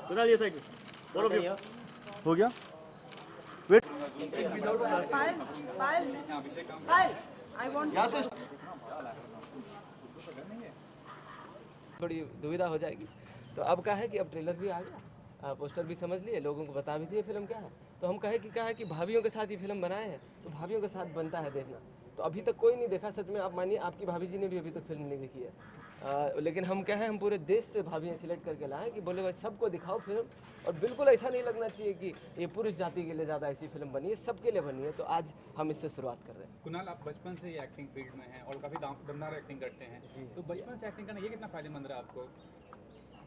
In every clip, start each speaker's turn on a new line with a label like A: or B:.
A: कुणाल ये साइड बोलो फिर
B: हो गया वेट
C: पायल आई वांट यहाँ से
D: थोड़ी दुविधा हो जाएगी। तो अब क्या है कि अब ट्रेलर भी आ गया, पोस्टर भी समझ लिए, लोगों को बता भी दिए फिल्म क्या है। तो हम कहे कि क्या है कि भाभीियों के साथ ये फिल्म बनाए हैं, तो भाभीियों के साथ बनता है देखना। तो अभी तक कोई नहीं देखा, सच में आप मानिए आपकी भाभी जी ने भी अभी तक फिल्म नहीं देखी है। लेकिन हम क्या है, हम पूरे देश से भाभीियाँ सिलेक्ट करके लाए कि बोले भाई सबको दिखाओ फिल्म, और बिल्कुल ऐसा नहीं लगना चाहिए कि ये पुरुष जाति के लिए ज़्यादा ऐसी फिल्म बनी है, सबके लिए बनी है। तो आज हम इससे शुरुआत कर रहे हैं।
E: कुणाल, आप बचपन से ही एक्टिंग फील्ड में हैं और काफ़ी दमदार एक्टिंग करते हैं, तो बचपन से एक्टिंग करना ये कितना फ़ायदेमंद रहा आपको?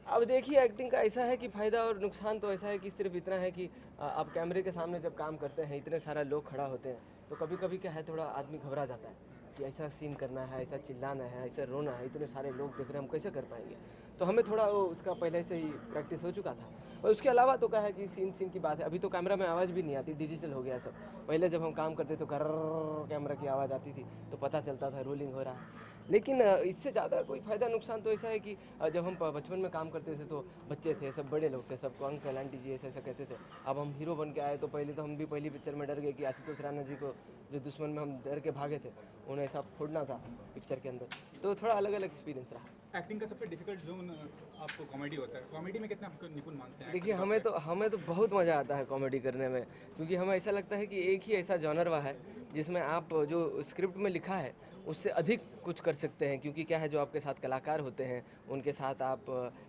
D: अब देखिए, एक्टिंग का ऐसा है कि फ़ायदा और नुकसान तो ऐसा है कि सिर्फ इतना है कि आप कैमरे के सामने जब काम करते हैं, इतने सारा लोग खड़ा होते हैं, तो कभी कभी क्या है, थोड़ा आदमी घबरा जाता है कि ऐसा सीन करना है, ऐसा चिल्लाना है, ऐसा रोना है, इतने सारे लोग देख रहे हैं, हम कैसे कर पाएंगे। तो हमें थोड़ा वो उसका पहले से ही प्रैक्टिस हो चुका था। और उसके अलावा तो क्या है कि सीन की बात है, अभी तो कैमरा में आवाज़ भी नहीं आती, डिजिटल हो गया सब। पहले जब हम काम करते तो कैमरा की आवाज़ आती थी तो पता चलता था रोलिंग हो रहा है। लेकिन इससे ज़्यादा कोई फ़ायदा नुकसान तो ऐसा है कि जब हम बचपन में काम करते थे तो बच्चे थे, सब बड़े लोग थे, सबको अंकल आंटी जी ऐसा ऐसा कहते थे। अब हम हीरो बन के आए तो पहले तो हम भी पहली पिक्चर में डर गए कि आशुतोष राणा जी को, जो दुश्मन में हम डर के भागे थे, उन्हें ऐसा फोड़ना था पिक्चर के अंदर। तो थोड़ा अलग अलग एक्सपीरियंस रहा।
E: एक्टिंग का सबसे डिफिकल्ट जोन आपको कॉमेडी होता है, कॉमेडी में कितना आपको निपुण मानते हैं?
D: देखिए, हमें तो बहुत मज़ा आता है कॉमेडी करने में, क्योंकि हमें ऐसा लगता है कि एक ही ऐसा जॉनरवा है जिसमें आप जो स्क्रिप्ट में लिखा है उससे अधिक कुछ कर सकते हैं। क्योंकि क्या है, जो आपके साथ कलाकार होते हैं उनके साथ आप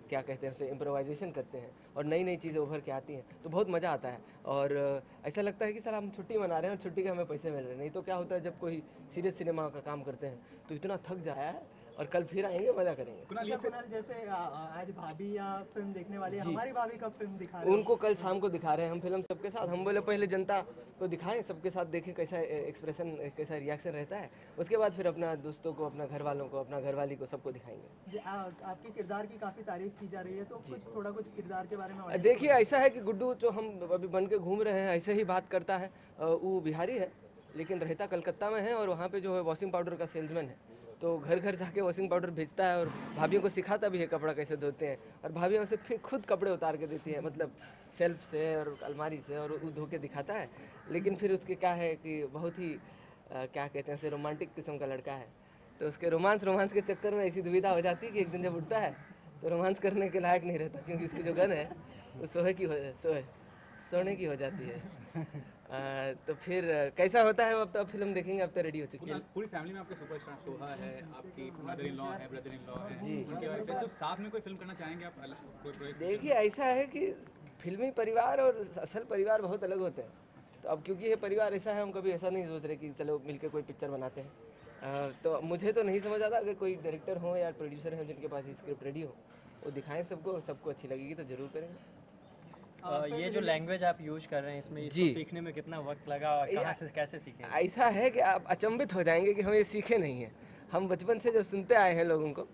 D: क्या कहते हैं, उसे इम्प्रोवाइजेशन करते हैं और नई नई चीज़ें उभर के आती हैं, तो बहुत मज़ा आता है। और ऐसा लगता है कि सर हम छुट्टी मना रहे हैं और छुट्टी के हमें पैसे मिल रहे हैं। नहीं तो क्या होता है, जब कोई सीरियस सिनेमा का काम करते हैं तो इतना थक जाया है, और कल फिर आएंगे, मज़ा करेंगे।
C: कुणाल, जैसे आज भाभी या फिल्म देखने वाली है, हमारी भाभी कब फिल्म दिखा रहे हैं?
D: उनको कल शाम को दिखा रहे हैं हम फिल्म सबके साथ। हम बोले पहले जनता को दिखाएं, सबके साथ देखें कैसा एक्सप्रेशन, कैसा रिएक्शन रहता है, उसके बाद फिर अपना दोस्तों को, अपना घर वालों को, अपना घरवाली को, सबको दिखाएंगे।
C: आपके किरदार की काफ़ी तारीफ की जा रही है, तो कुछ किरदार के बारे में
D: देखिए, ऐसा है कि गुड्डू जो हम अभी बन के घूम रहे हैं ऐसे ही बात करता है। वो बिहारी है लेकिन रहता कलकत्ता में है, और वहाँ पे जो है वॉशिंग पाउडर का सेल्समैन है, तो घर घर जाके वॉशिंग पाउडर भेजता है और भाभीियों को सिखाता भी है कपड़ा कैसे धोते हैं, और भाभीियों से फिर खुद कपड़े उतार के देती है, मतलब शेल्फ से और अलमारी से, और वो धो के दिखाता है। लेकिन फिर उसके क्या है कि बहुत ही क्या कहते हैं, उसे रोमांटिक किस्म का लड़का है, तो उसके रोमांस के चक्कर में ऐसी दुविधा हो जाती है कि एक दिन जब उठता है तो रोमांस करने के लायक नहीं रहता, क्योंकि उसकी जो गन है वो सोने की हो जाती है। तो फिर कैसा होता है, अब तो फिल्म देखेंगे, अब तो रेडी हो चुकी है।
E: पूरी फैमिली में आपके सुपरस्टार शोभा है, आपकी मदर इन लॉ है, ब्रदर इन लॉ है
D: जी।
E: उनके बारे में सिर्फ साथ में कोई फिल्म करना चाहेंगे आप? अलग कोई प्रोजेक्ट?
D: देखिए, ऐसा है कि फिल्मी परिवार और असल परिवार बहुत अलग होते हैं। तो अब क्योंकि ये परिवार ऐसा है, हम कभी ऐसा नहीं सोच रहे कि चलो मिलकर कोई पिक्चर बनाते हैं। तो मुझे तो नहीं समझ आता, अगर कोई डायरेक्टर हो या प्रोड्यूसर हो जिनके पास स्क्रिप्ट रेडी हो, वो दिखाएं सबको अच्छी लगेगी तो ज़रूर करेंगे।
A: ये जो लैंग्वेज आप यूज कर रहे हैं इसमें, इसको सीखने में कितना वक्त लगा, कहाँ से कैसे सीखे?
D: ऐसा है कि आप अचंभित हो जाएंगे कि हम ये सीखे नहीं हैं। हम बचपन से जब सुनते आए हैं लोगों को,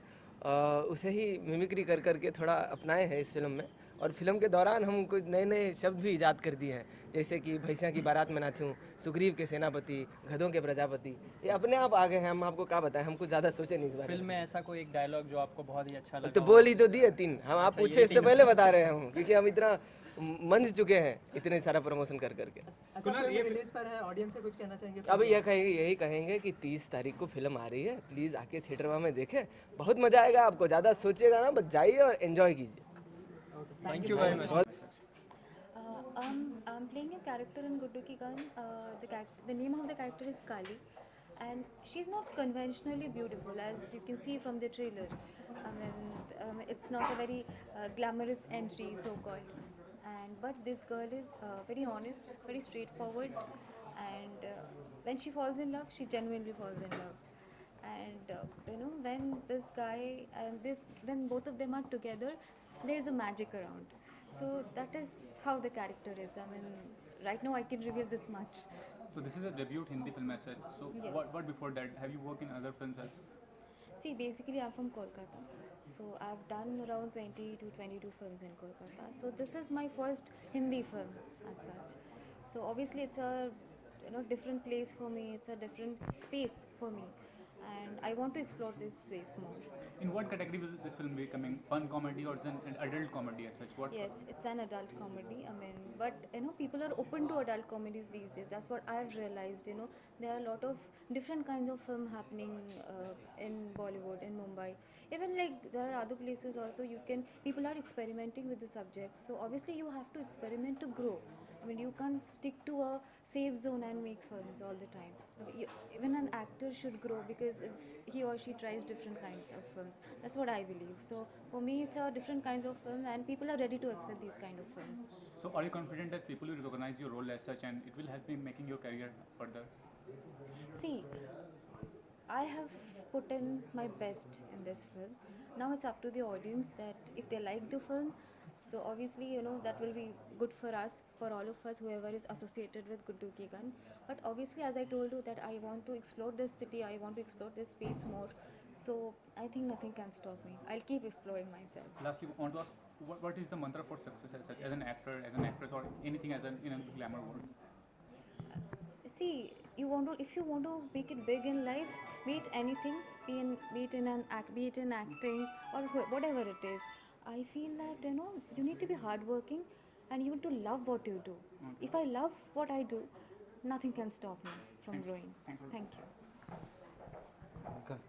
D: उसे ही मिमिक्री कर करके थोड़ा अपनाए हैं इस फिल्म में। और फिल्म के दौरान हम कुछ नए नए शब्द भी ईजाद कर दिए हैं, जैसे कि भैंसिया की बारात में नाचूं, सुग्रीव के सेनापति, गधों के प्रजापति, ये अपने आप आ गए हैं। हम आपको क्या बताएं, हम कुछ ज़्यादा सोचे नहीं इस बारे में।
A: फिल्म में ऐसा कोई एक डायलॉग जो आपको बहुत ही अच्छा लगा?
D: तो बोल ही तो दिए 3, हम आप पूछे इससे पहले बता रहे हैं हम, क्योंकि हम इतना मंज चुके हैं इतने सारा प्रमोशन कर करके।
C: अच्छा, ये रिलीज पर है, ऑडियंस से कुछ कहना चाहेंगे?
D: अब यही कहेंगे कि 30 तारीख को फिल्म आ रही है, प्लीज़ आके थिएटर में देखें, बहुत मज़ा आएगा आपको। ज़्यादा सोचिएगा ना, बस जाइए और एंजॉय कीजिए।
A: Thank you very much.
F: I'm playing a character in Guddu Ki Gun. The name of the character is Kali, and she's not conventionally beautiful, as you can see from the trailer. It's not a very glamorous entry, so-called. But this girl is very honest, very straightforward, and when she falls in love, she genuinely falls in love. And when this guy and when both of them are together, there is a magic around. So that is how the character is. Right now I can reveal this much.
E: So this is a debut Hindi film as such. So
F: Yes.
E: what before that? Have you worked in other films as?
F: See, basically I'm from Kolkata, so I've done around 20 to 22 films in Kolkata. So this is my first Hindi film as such. So obviously it's a different place for me. It's a different space for me, and I want to explore this space more.
E: In what category will this film be coming? Fun comedy or is it an adult comedy as such? What?
F: Yes, it's an adult comedy. I mean, but you know, people are open to adult comedies these days. That's what I've realized. You know, there are a lot of different kinds of film happening in Bollywood, in Mumbai. Even like there are other places also. People are experimenting with the subjects. So obviously, you have to experiment to grow. I mean, you can't stick to a safe zone and make films all the time. Even an actor should grow because if he or she tries different kinds of films, that's what I believe. So for me, it's a different kinds of film, and people are ready to accept these kind of films.
E: So are you confident that people will recognize your role as such and it will help in making your career further?
F: See, I have put in my best in this film. Now it's up to the audience that if they like the film, so obviously, you know, that will be good for us, for all of us, whoever is associated with Guddu Ki Gun. But obviously, as I told you, that I want to explore this city, I want to explore this space more. So I think nothing can stop me. I'll keep exploring myself.
E: Lastly, I want to ask, what is the mantra for success as such, as an actor, as an actress, or anything as in a glamour world?
F: See, if you want to make it big in life, be it anything, be it in acting or whatever it is. I feel that you know you need to be hardworking, and you need to love what you do. If I love what I do, nothing can stop me from growing. Thank you.
B: Okay.